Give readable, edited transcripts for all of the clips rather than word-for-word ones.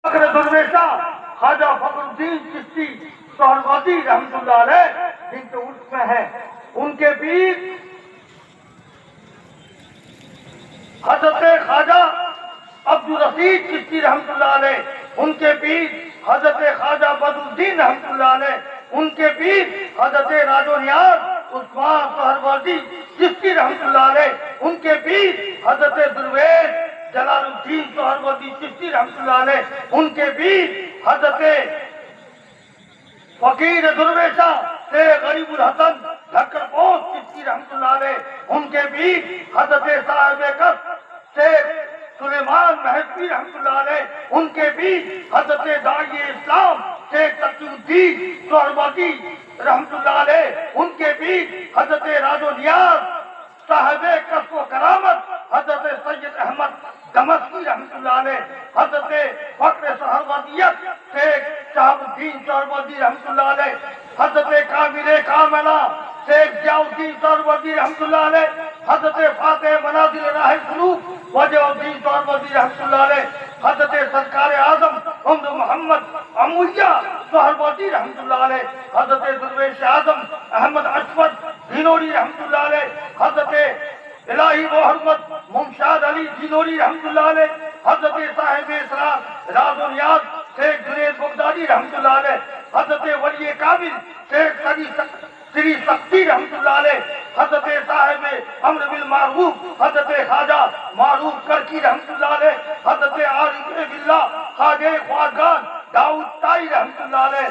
فخر درویشہ خواجہ فخر الدین چشتی سہروردی رحمۃ اللہ علیہ جن کے عرف میں ہے، ان کے پیر حضرت خواجہ عبدالرشید چشتی رحمۃ اللہ علیہ، ان کے پیر حضرت خواجہ بدر الدین رحمۃ اللہ علیہ، ان کے پیر حضرت راج و نیاز عثمان سہروردی چشتی رحمۃ اللہ علیہ، ان کے پیر حضرت درویش جلال الدین سہروردی چشتی رحمۃ اللہ علیہ، ان کے پیر حضرت فقیر درویشہ شیخ غریب الحسن ڈھکر پوش چشتی رحمۃ اللہ علیہ، ان کے پیر حضرت صاحب کس شیخ سلیمان مہدوی رحمۃ اللہ علیہ، ان کے پیر حضرت داعی اسلام شیخ تقی الدین سہروردی رحمۃ اللہ علیہ، ان کے پیر حضرت راج و نیاز صاحب کسب و کرامت حضرت سید احمد دمشقی رحمۃ اللہ علیہ، حضرت فخر سہروردیت شیخ شہاب الدین سہروردی رحمۃ اللہ علیہ، حضرت کامل کاملہ شیخ ضیاء الدین سہروردی رحمۃ اللہ علیہ، حضرت فاتح منازل راہ سلوک وجہ الدین سہروردی رحمۃ اللہ علیہ، حضرت سرکار اعظم عمر محمد عمویہ سہروردی رحمۃ اللہ علیہ، حضرت درویش اعظم احمد اشفق دینوری رحمۃ اللہ علیہ، حضرت الہی محمد ممشاد علی دینوری رحمۃ اللہ علیہ، حضرت صاحب اسرار راز و نیاز شیخ جنید بغدادی رحمۃ اللہ علیہ، حضرت ولی کامل شیخ سری سختی رحمۃ اللہ علیہ، حضرت صاحب امر بالمعروف حضرت خواجہ معروف کرکی رحمۃ اللہ علیہ، حضرت عارف باللہ خواجہ خواجگان داؤد طائی رحمۃ اللہ علیہ،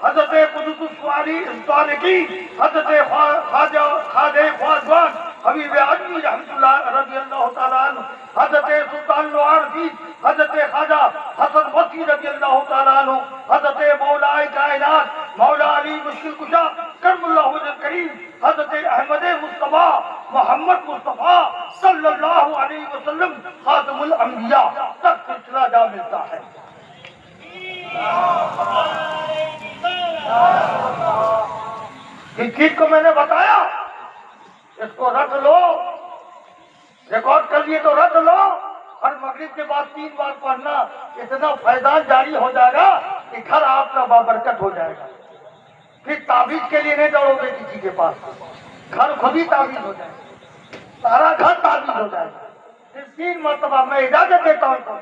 حضرت قدس الصالحی حضرت خواجہ خواجگان حبیب عدوی رحمۃ اللہ رضی اللہ تعالیٰ عنہ، حضرت سلطان العارفین حضرت خواجہ حسن بصری رضی اللہ تعالیٰ عنہ، حضرت مولا کائنات مولا علی مشکل کشا کرم اللہ وجہ کریم حضرت احمد مصطفیٰ محمد مصطفیٰ صلی اللہ علیہ وسلم خاتم الانبیاء تک سلسلہ جا ملتا ہے۔ اس چیز کو میں نے بتایا، اس کو رکھ لو، ریکارڈ کر لیے تو رکھ لو، ہر مغرب کے بعد 3 بار پڑھنا، اتنا فیضان جاری ہو جائے گا کہ گھر آپ کا بابرکت ہو جائے گا۔ پھر تعویذ کے لیے نہیں دوڑو گے کسی کے پاس، گھر خود ہی تعویذ ہو جائے گا، سارا گھر تعویذ ہو جائے گا۔ پھر 3 مرتبہ میں اجازت دیتا ہوں،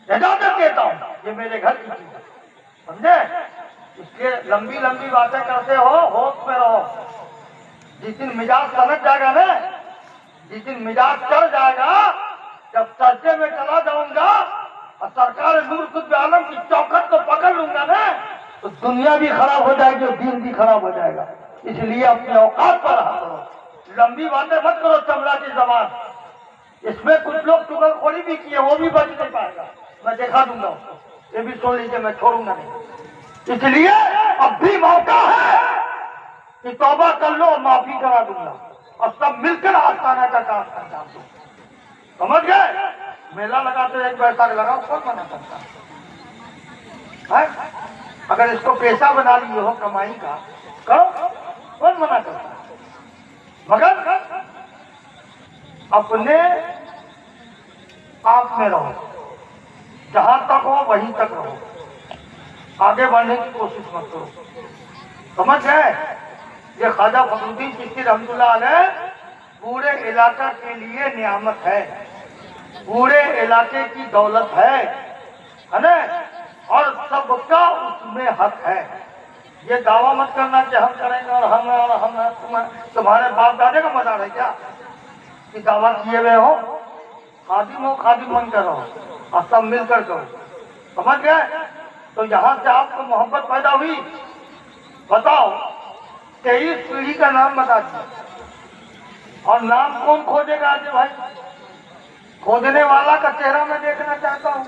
اجازت دیتا ہوں، یہ میرے گھر کی چیز ہے، سمجھے؟ اس لیے لمبی لمبی باتیں کرتے ہو، ہوش میں رہو۔ جس دن مزاج سمجھ جائے گا نا، جس دن مزاج چڑھ جائے گا، جب سجدے میں چلا جاؤں گا اور سرکار نور قطب عالم کی چوکھٹ کو پکڑ لوں گا نا، تو دنیا بھی خراب ہو جائے گی اور دین بھی خراب ہو جائے گا۔ اس لیے اپنے اوقات پر رہا کرو، لمبی باتیں مت کرو چمڑا کی زبان۔ اس میں کچھ لوگ چغل خوری بھی کیے، وہ بھی بچ نہیں پائے گا، میں دکھا دوں گا اس کو، یہ بھی سن لیجیے، میں چھوڑوں گا نہیں۔ اس لیے اب بھی موقع ہے کہ توبہ کر لو، معافی کرا دوں گا اور سب مل کر آستانہ کا کام کرتا ہوں۔ سمجھ گئے؟ میلہ لگاتے ایک پیسہ لگاؤ، کون منع کرتا ہے؟ اگر اس کو پیشہ بنا لیے ہو کمائی کا، کون منع کرتا ہے؟ مگر اپنے آپ میں رہو، جہاں تک ہو وہیں تک رہو، آگے بڑھنے کی کوشش مت کرو۔ سمجھ گئے؟ یہ خواجہ فخر الدین چشتی رحمۃ اللہ علیہ پورے علاقہ کے لیے نعمت ہے، پورے علاقے کی دولت ہے نا، اور سب کا اس میں حق ہے۔ یہ دعویٰ مت کرنا کہ ہم کریں گے اور ہم تمہارے باپ دادے کا مزار ہے کیا کہ دعویٰ کیے ہوئے ہو؟ خادم بن کر رہو اور سب مل کر کرو۔ سمجھ گئے؟ تو یہاں سے آپ کو محبت پیدا ہوئی۔ بتاؤ 23 پیڑھی کا نام بتا دیا، اور نام کون کھوجے گا؟ آج بھائی کھوجنے والا کا چہرہ میں دیکھنا چاہتا ہوں،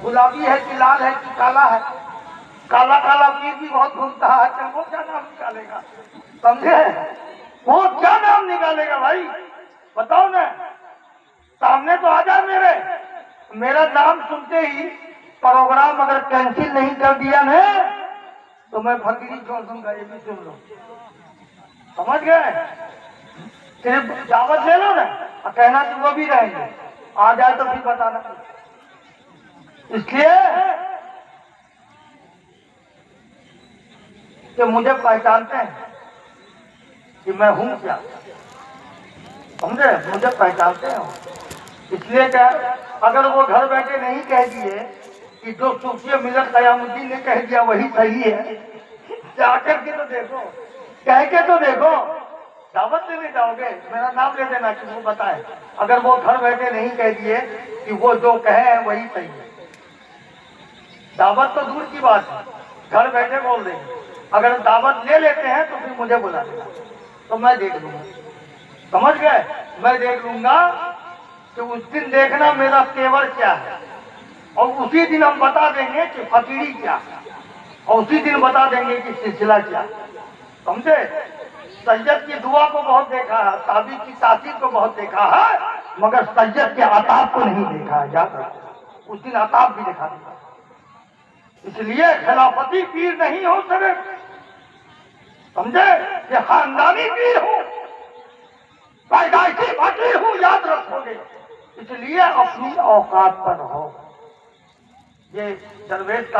گلابی ہے کہ لال ہے کہ کالا ہے؟ کالا کالا پیر بھی بہت گھومتا ہے، وہ کیا نام نکالے گا؟ سمجھے؟ وہ کیا نام نکالے گا بھائی؟ بتاؤ نا، سامنے تو آ جائے میرا نام سنتے ہی پروگرام اگر کینسل نہیں کر دیا نا تو میں پھکری چھوڑ دوں گا، یہ بھی سن لو۔ سمجھ گئے؟ صرف دعوت لے لو نا اور کہنا کہ وہ بھی رہیں گے، آ جائے تو پھر بتانا۔ اس لیے کہ مجھے پہچانتے ہیں کہ میں ہوں کیا، سمجھے؟ مجھے پہچانتے ہیں، اس لیے کہ اگر وہ گھر بیٹھے نہیں کہہ دیے کہ جو صوفی ملت قیام الدین نے کہہ دیا وہی صحیح ہے، جا کر کے تو دیکھو، کہہ کے تو دیکھو، دعوت دینے جاؤ گے میرا نام لے دینا کہ وہ بتائے، اگر وہ گھر بیٹھے نہیں کہہ دیے کہ وہ جو کہے ہیں وہی صحیح ہے، دعوت تو دور کی بات ہے، گھر بیٹھے بول دیں گے، اگر دعوت لے لیتے ہیں تو پھر مجھے بلا دینا تو میں دیکھ لوں گا، سمجھ گئے؟ میں دیکھ لوں گا کہ اس دن دیکھنا میرا تیور کیا ہے، اور اسی دن ہم بتا دیں گے کہ فقیری کیا ہے، اور اسی دن بتا دیں گے کہ سلسلہ کیا ہے، سمجھے؟ سید کی دعا کو بہت دیکھا ہے، تابی کی تاثیر کو بہت دیکھا ہے، مگر سید کے عطاب کو نہیں دیکھا ہے، یاد رکھو اس دن عطاب بھی دکھا دیا، اس لیے خلافتی پیر نہیں ہو صرف، سمجھے؟ یہ خاندانی پیر ہوں، پیدائشی فقیر ہوں، یاد رکھو گے، اس لیے اپنی اوقات پر رہو، یہ درویش کا